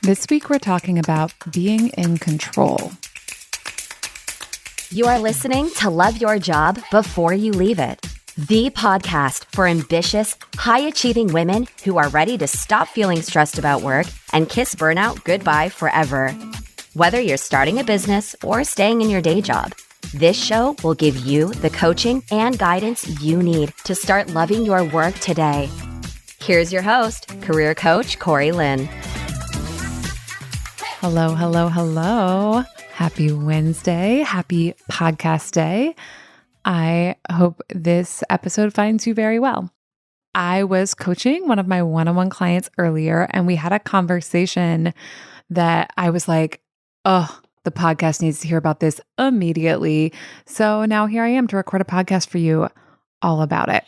This week, we're talking about being in control. You are listening to Love Your Job Before You Leave It, the podcast for ambitious, high-achieving women who are ready to stop feeling stressed about work and kiss burnout goodbye forever. Whether you're starting a business or staying in your day job, this show will give you the coaching and guidance you need to start loving your work today. Here's your host, career coach Corey Lynn. Hello, hello, hello. Happy Wednesday. Happy podcast day. I hope this episode finds you very well. I was coaching one of my one-on-one clients earlier, and we had a conversation that I was like, oh, the podcast needs to hear about this immediately. So now here I am to record a podcast for you all about it.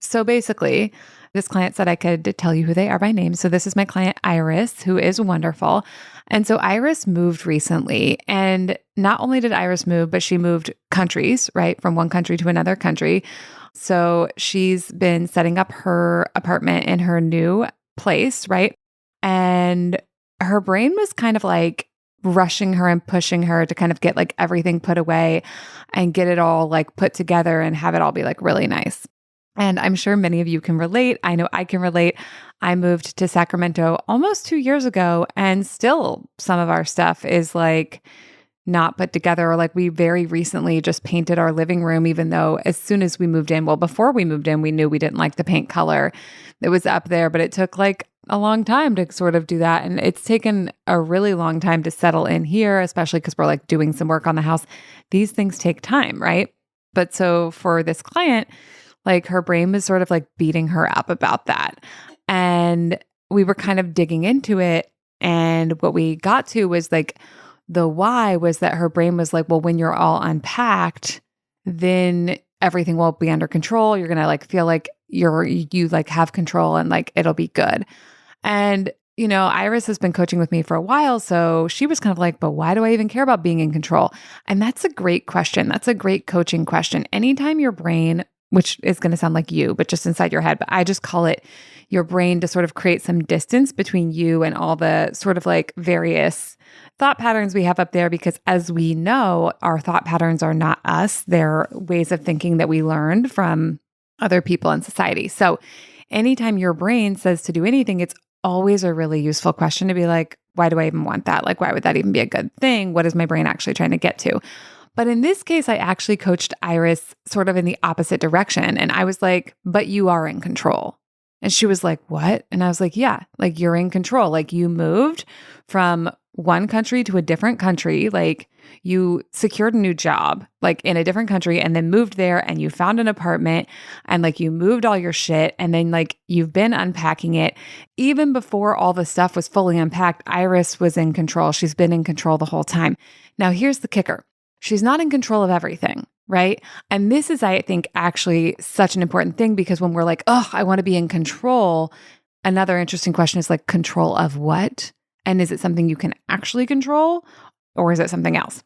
So basically, this client said I could tell you who they are by name. So this is my client, Iris, who is wonderful. And so Iris moved recently. And not only did Iris move, but she moved countries, right? From one country to another country. So she's been setting up her apartment in her new place, right? And her brain was kind of like rushing her and pushing her to kind of get like everything put away and get it all like put together and have it all be like really nice. And I'm sure many of you can relate. I know I can relate. I moved to Sacramento almost 2 years ago, and still some of our stuff is like not put together, or like we very recently just painted our living room, even though as soon as we moved in, well, before we moved in, we knew we didn't like the paint color that was up there, but it took like a long time to sort of do that. And it's taken a really long time to settle in here, especially because we're like doing some work on the house. These things take time, right? But so for this client, like her brain was sort of like beating her up about that. And we were kind of digging into it. And what we got to was like the why was that her brain was like, well, when you're all unpacked, then everything will be under control. You're going to like feel like you like have control and like it'll be good. And you know, Iris has been coaching with me for a while, so she was kind of like, but why do I even care about being in control? And that's a great question. That's a great coaching question. Anytime your brain, which is going to sound like you, but just inside your head, but I just call it your brain to sort of create some distance between you and all the sort of like various thought patterns we have up there, because as we know, our thought patterns are not us. They're ways of thinking that we learned from other people in society. So anytime your brain says to do anything, it's always a really useful question to be like, why do I even want that? Like, why would that even be a good thing? What is my brain actually trying to get to? But in this case, I actually coached Iris sort of in the opposite direction. And I was like, but you are in control. And she was like, what? And I was like, yeah, like you're in control. Like you moved from one country to a different country. Like you secured a new job, like in a different country, and then moved there and you found an apartment and like you moved all your shit. And then like you've been unpacking it. Even before all the stuff was fully unpacked, Iris was in control. She's been in control the whole time. Now, here's the kicker. She's not in control of everything, right? And this is, I think, actually such an important thing, because when we're like, oh, I want to be in control, another interesting question is like, control of what? And is it something you can actually control, or is it something else?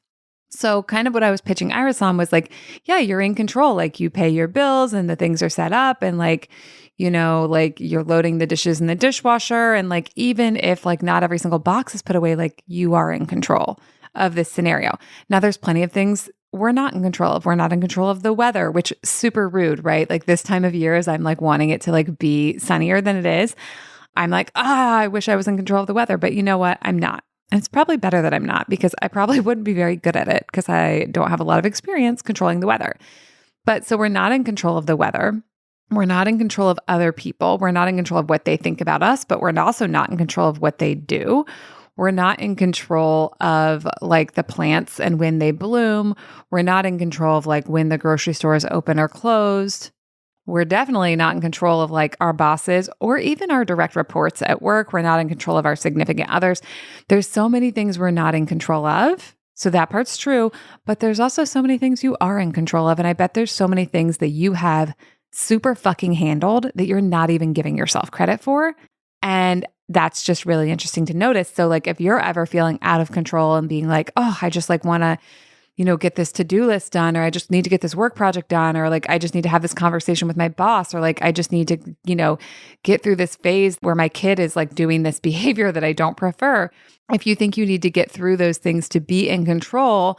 So kind of what I was pitching Iris on was like, yeah, you're in control. Like you pay your bills and the things are set up, and like, you know, like you're loading the dishes in the dishwasher. And like, even if like not every single box is put away, like you are in control of this scenario. Now, there's plenty of things we're not in control of. We're not in control of the weather, which is super rude, right? Like this time of year, as I'm like wanting it to like be sunnier than it is, I'm like, I wish I was in control of the weather, but you know what? I'm not. And it's probably better that I'm not, because I probably wouldn't be very good at it because I don't have a lot of experience controlling the weather. But so we're not in control of the weather. We're not in control of other people. We're not in control of what they think about us, but we're also not in control of what they do. We're not in control of like the plants and when they bloom. We're not in control of like when the grocery store is open or closed. We're definitely not in control of like our bosses or even our direct reports at work. We're not in control of our significant others. There's so many things we're not in control of. So that part's true, but there's also so many things you are in control of. And I bet there's so many things that you have super fucking handled that you're not even giving yourself credit for. And that's just really interesting to notice. So like if you're ever feeling out of control and being like, oh, I just like want to, get this to-do list done, or I just need to get this work project done, or like, I just need to have this conversation with my boss, or like, I just need to, get through this phase where my kid is like doing this behavior that I don't prefer. If you think you need to get through those things to be in control,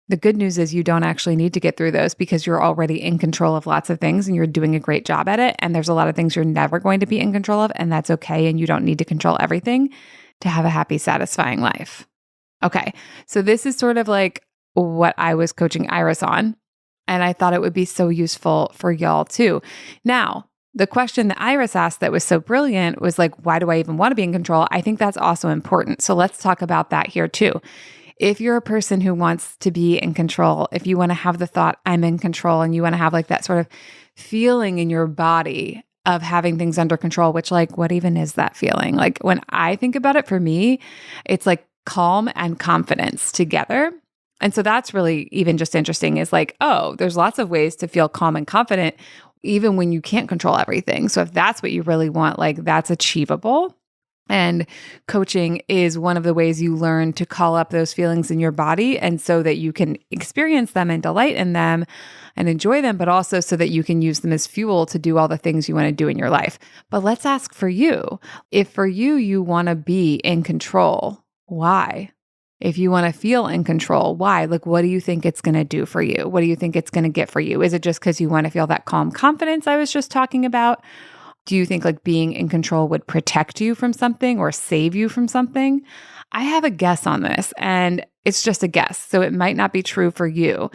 the good news is you don't actually need to get through those because you're already in control of lots of things and you're doing a great job at it. And there's a lot of things you're never going to be in control of, and that's okay. And you don't need to control everything to have a happy, satisfying life. Okay. So this is sort of like what I was coaching Iris on. And I thought it would be so useful for y'all too. Now, the question that Iris asked that was so brilliant was like, why do I even want to be in control? I think that's also important. So let's talk about that here too. If you're a person who wants to be in control, if you want to have the thought, I'm in control, and you want to have like that sort of feeling in your body of having things under control, which like, what even is that feeling? Like when I think about it, for me, it's like calm and confidence together. And so that's really even just interesting is like, oh, there's lots of ways to feel calm and confident, even when you can't control everything. So if that's what you really want, like that's achievable. And coaching is one of the ways you learn to call up those feelings in your body, and so that you can experience them and delight in them and enjoy them, but also so that you can use them as fuel to do all the things you want to do in your life. But let's ask for you. If for you, you want to be in control, why? If you want to feel in control, why? Like, what do you think it's going to do for you? What do you think it's going to get for you? Is it just because you want to feel that calm confidence I was just talking about? Do you think like being in control would protect you from something or save you from something? I have a guess on this, and it's just a guess, so it might not be true for you.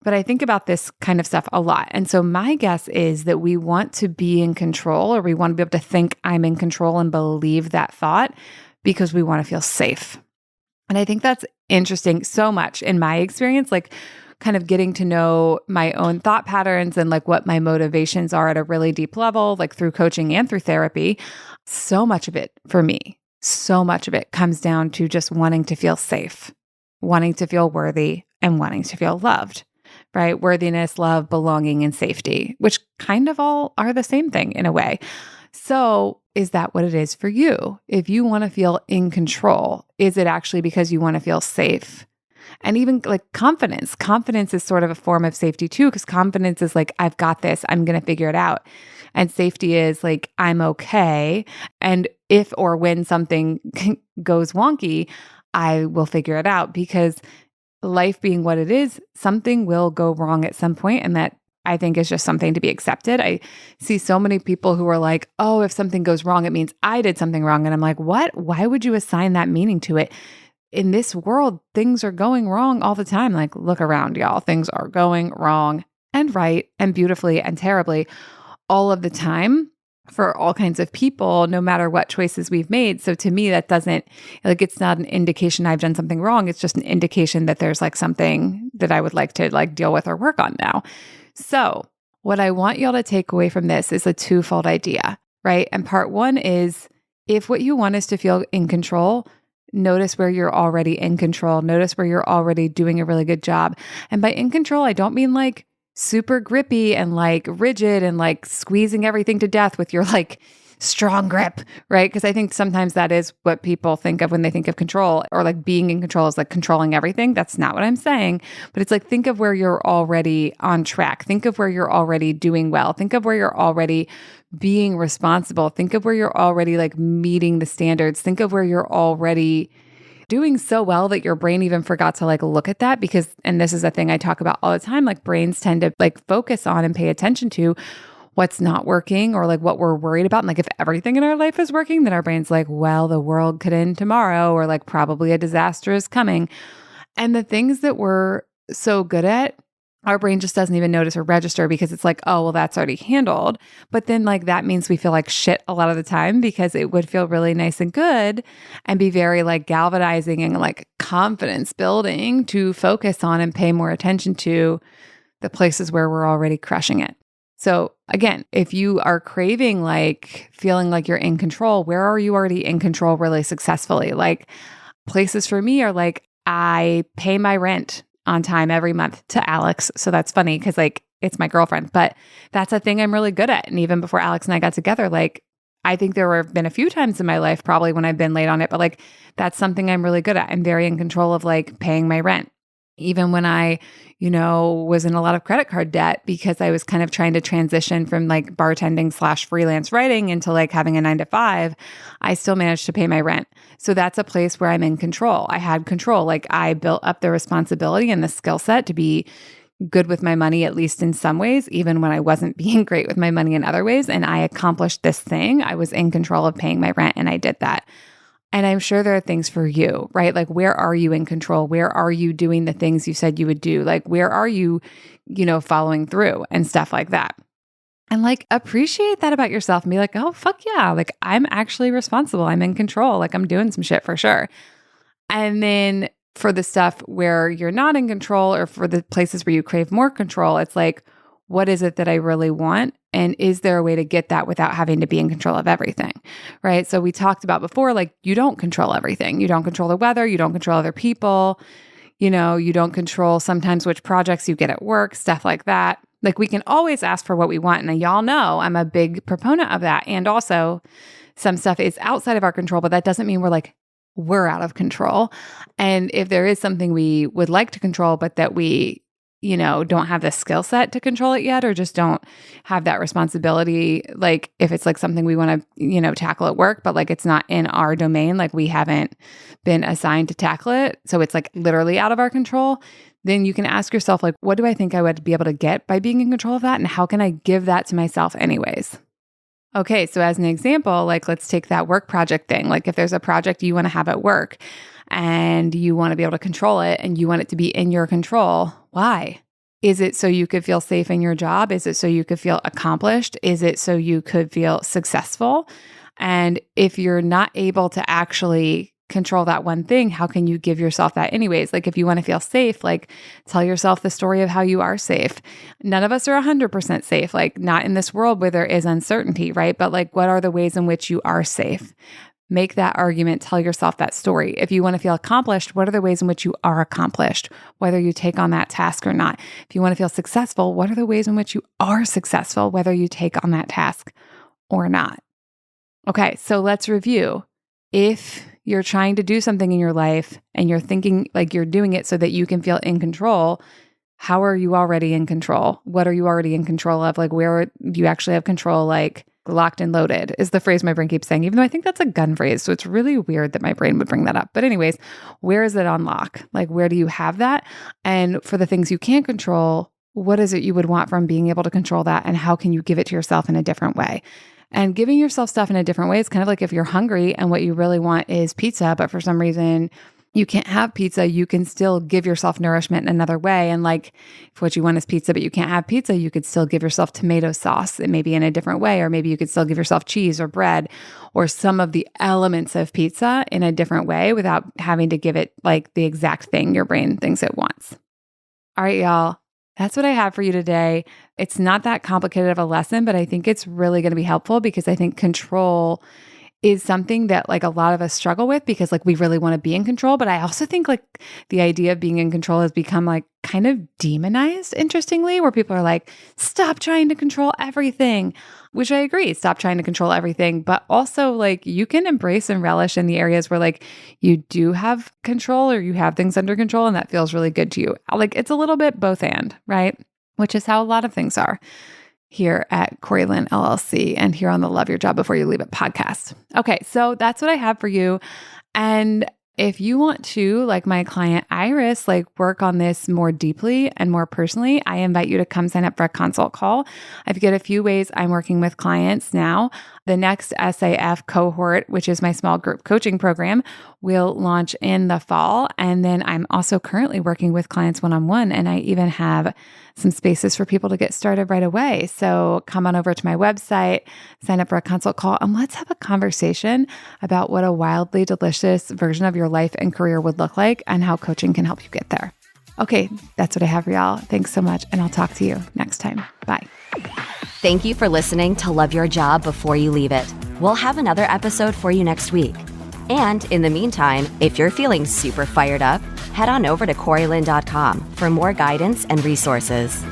But I think about this kind of stuff a lot. And so my guess is that we want to be in control, or we want to be able to think I'm in control and believe that thought because we want to feel safe. And I think that's interesting so much in my experience, like kind of getting to know my own thought patterns and like what my motivations are at a really deep level, like through coaching and through therapy. So much of it for me, so much of it comes down to just wanting to feel safe, wanting to feel worthy, and wanting to feel loved, right? Worthiness, love, belonging, and safety, which kind of all are the same thing in a way. So is that what it is for you? If you want to feel in control, is it actually because you want to feel safe? And even like confidence. Confidence is sort of a form of safety too, because confidence is like, I've got this, I'm going to figure it out. And safety is like, I'm okay. And if or when something goes wonky, I will figure it out, because life being what it is, something will go wrong at some point, and that I think is just something to be accepted. I see so many people who are like, oh, if something goes wrong, it means I did something wrong. And I'm like, what? Why would you assign that meaning to it? In this world, things are going wrong all the time. Like, look around, y'all. Things are going wrong and right and beautifully and terribly all of the time for all kinds of people, no matter what choices we've made. So to me, that doesn't, like, it's not an indication I've done something wrong. It's just an indication that there's like something that I would like to like deal with or work on now. So what I want y'all to take away from this is a twofold idea, right? And part one is, if what you want is to feel in control, notice where you're already in control. Notice where you're already doing a really good job. And by in control, I don't mean like super grippy and like rigid and like squeezing everything to death with your like strong grip, right? Because I think sometimes that is what people think of when they think of control, or like being in control is like controlling everything. That's not what I'm saying. But it's like, think of where you're already on track. Think of where you're already doing well. Think of where you're already being responsible. Think of where you're already like meeting the standards. Think of where you're already doing so well that your brain even forgot to like look at that, because, and this is a thing I talk about all the time, like brains tend to like focus on and pay attention to what's not working, or like what we're worried about. And like if everything in our life is working, then our brain's like, well, the world could end tomorrow, or like probably a disaster is coming. And the things that we're so good at, our brain just doesn't even notice or register, because it's like, oh, well, that's already handled. But then like that means we feel like shit a lot of the time, because it would feel really nice and good and be very like galvanizing and like confidence building to focus on and pay more attention to the places where we're already crushing it. So again, if you are craving like feeling like you're in control, where are you already in control really successfully? Like places for me are like, I pay my rent on time every month to Alex. So that's funny because like it's my girlfriend, but that's a thing I'm really good at. And even before Alex and I got together, like I think there have been a few times in my life probably when I've been late on it, but like that's something I'm really good at. I'm very in control of like paying my rent. Even when I, was in a lot of credit card debt because I was kind of trying to transition from like bartending / freelance writing into like having a 9 to 5, I still managed to pay my rent. So that's a place where I'm in control. I had control. Like I built up the responsibility and the skill set to be good with my money, at least in some ways, even when I wasn't being great with my money in other ways. And I accomplished this thing. I was in control of paying my rent and I did that. And I'm sure there are things for you, right? Like, where are you in control? Where are you doing the things you said you would do? Like, where are you, following through and stuff like that? And like, appreciate that about yourself and be like, oh, fuck yeah. Like, I'm actually responsible. I'm in control. Like, I'm doing some shit for sure. And then for the stuff where you're not in control, or for the places where you crave more control, it's like, what is it that I really want? And is there a way to get that without having to be in control of everything, right? So we talked about before, like, you don't control everything. You don't control the weather. You don't control other people. You don't control sometimes which projects you get at work, stuff like that. Like, we can always ask for what we want. And y'all know I'm a big proponent of that. And also some stuff is outside of our control, but that doesn't mean we're out of control. And if there is something we would like to control, but that we don't have the skill set to control it yet, or just don't have that responsibility. Like if it's like something we want to, tackle at work, but like it's not in our domain, like we haven't been assigned to tackle it. So it's like literally out of our control. Then you can ask yourself, like, what do I think I would be able to get by being in control of that? And how can I give that to myself anyways? Okay. So as an example, like let's take that work project thing. Like if there's a project you want to have at work, and you want to be able to control it and you want it to be in your control. Why? Is it so you could feel safe in your job? Is it so you could feel accomplished? Is it so you could feel successful? And if you're not able to actually control that one thing, how can you give yourself that anyways? Like if you want to feel safe, like tell yourself the story of how you are safe. None of us are 100% safe, like not in this world where there is uncertainty, right? But like, what are the ways in which you are safe? Make that argument, tell yourself that story. If you want to feel accomplished, what are the ways in which you are accomplished, whether you take on that task or not? If you want to feel successful, what are the ways in which you are successful, whether you take on that task or not? Okay, so let's review. If you're trying to do something in your life and you're thinking like you're doing it so that you can feel in control, how are you already in control? What are you already in control of? Like, where do you actually have control? Like, locked and loaded is the phrase my brain keeps saying, even though I think that's a gun phrase. So it's really weird that my brain would bring that up. But anyways, where is it on lock? Like, where do you have that? And for the things you can't control, what is it you would want from being able to control that? And how can you give it to yourself in a different way? And giving yourself stuff in a different way is kind of like if you're hungry and what you really want is pizza, but for some reason you can't have pizza, you can still give yourself nourishment in another way. And like if what you want is pizza, but you can't have pizza, you could still give yourself tomato sauce, and maybe in a different way, or maybe you could still give yourself cheese or bread or some of the elements of pizza in a different way without having to give it like the exact thing your brain thinks it wants. All right, y'all. That's what I have for you today. It's not that complicated of a lesson, but I think it's really going to be helpful because I think control is something that like a lot of us struggle with because like we really want to be in control. But I also think like the idea of being in control has become like kind of demonized, interestingly, where people are like, stop trying to control everything, which I agree, stop trying to control everything. But also like you can embrace and relish in the areas where like you do have control or you have things under control and that feels really good to you. Like it's a little bit both and, right? Which is how a lot of things are here at Corey Lynn LLC and here on the Love Your Job Before You Leave It podcast. Okay, so that's what I have for you. And if you want to, like my client Iris, like work on this more deeply and more personally, I invite you to come sign up for a consult call. I've got a few ways I'm working with clients now. The next SAF cohort, which is my small group coaching program, will launch in the fall. And then I'm also currently working with clients one-on-one, and I even have some spaces for people to get started right away. So come on over to my website, sign up for a consult call, and let's have a conversation about what a wildly delicious version of your life and career would look like and how coaching can help you get there. Okay, that's what I have for y'all. Thanks so much, and I'll talk to you next time. Bye. Thank you for listening to Love Your Job Before You Leave It. We'll have another episode for you next week. And in the meantime, if you're feeling super fired up, head on over to CoreyLynn.com for more guidance and resources.